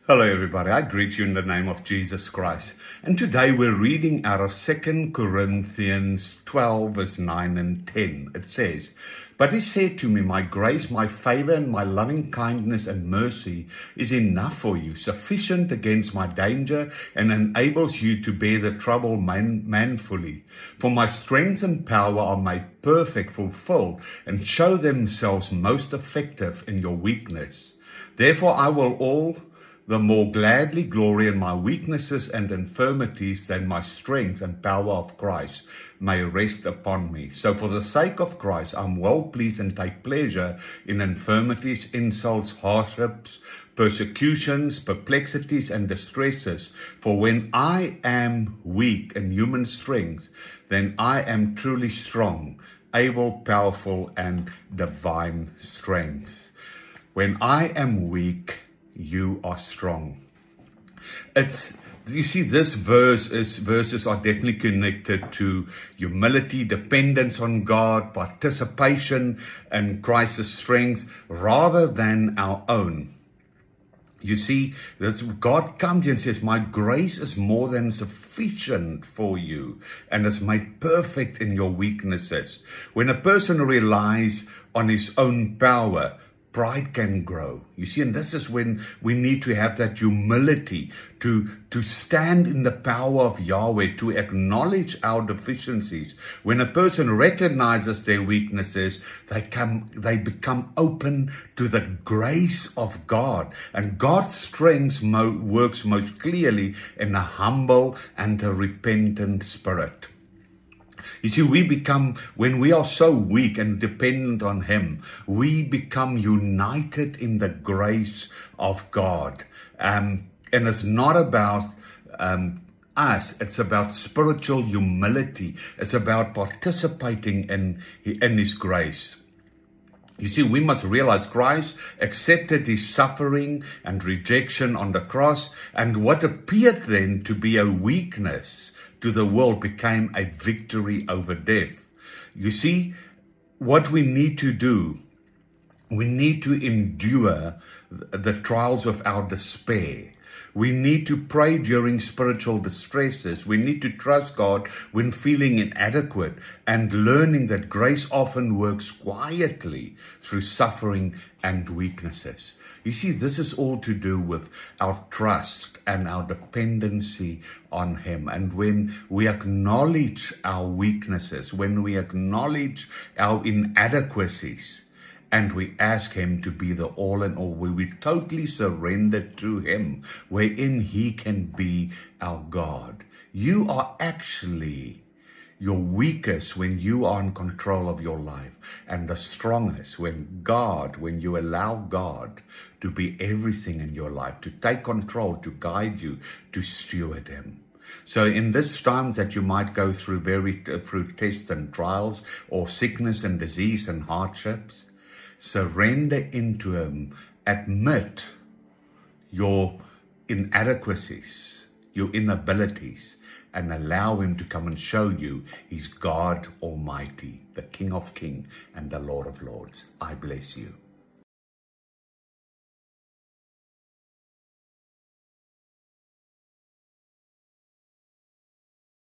Hello everybody, I greet you in the name of Jesus Christ. And today we're reading out of 2 Corinthians 12 verse 9 and 10. It says, "But he said to me, my grace, my favor, and my loving kindness and mercy is enough for you, sufficient against my danger, and enables you to bear the trouble manfully. For my strength and power are made perfect, fulfilled, and show themselves most effective in your weakness. Therefore I will all the more gladly glory in my weaknesses and infirmities, than my strength and power of Christ may rest upon me. So for the sake of Christ, I'm well pleased and take pleasure in infirmities, insults, hardships, persecutions, perplexities, and distresses. For when I am weak in human strength, then I am truly strong, able, powerful, and divine strength." When I am weak, you are strong. You see, this verses are definitely connected to humility, dependence on God, participation in Christ's strength rather than our own. You see, God comes and says, my grace is more than sufficient for you and is made perfect in your weaknesses. When a person relies on his own power, pride can grow. You see, and this is when we need to have that humility to stand in the power of Yahweh, to acknowledge our deficiencies. When a person recognizes their weaknesses, they become open to the grace of God. And God's strength works most clearly in a humble and a repentant spirit. You see, when we are so weak and dependent on Him, we become united in the grace of God. And it's not about us, it's about spiritual humility. It's about participating in His grace. You see, we must realize Christ accepted His suffering and rejection on the cross, and what appeared then to be a weakness to the world became a victory over death. You see, what we need to do, we need to endure the trials of our despair. We need to pray during spiritual distresses. We need to trust God when feeling inadequate, and learning that grace often works quietly through suffering and weaknesses. You see, this is all to do with our trust and our dependency on Him. And when we acknowledge our weaknesses, when we acknowledge our inadequacies, and we ask Him to be the all in all, where we totally surrender to Him, wherein He can be our God. You are actually your weakest when you are in control of your life, and the strongest when you allow God to be everything in your life, to take control, to guide you, to steward Him. So in this time that you might go through through tests and trials, or sickness and disease and hardships, surrender into Him. Admit your inadequacies, your inabilities, and allow Him to come and show you He's God Almighty, the King of Kings and the Lord of Lords. I bless you.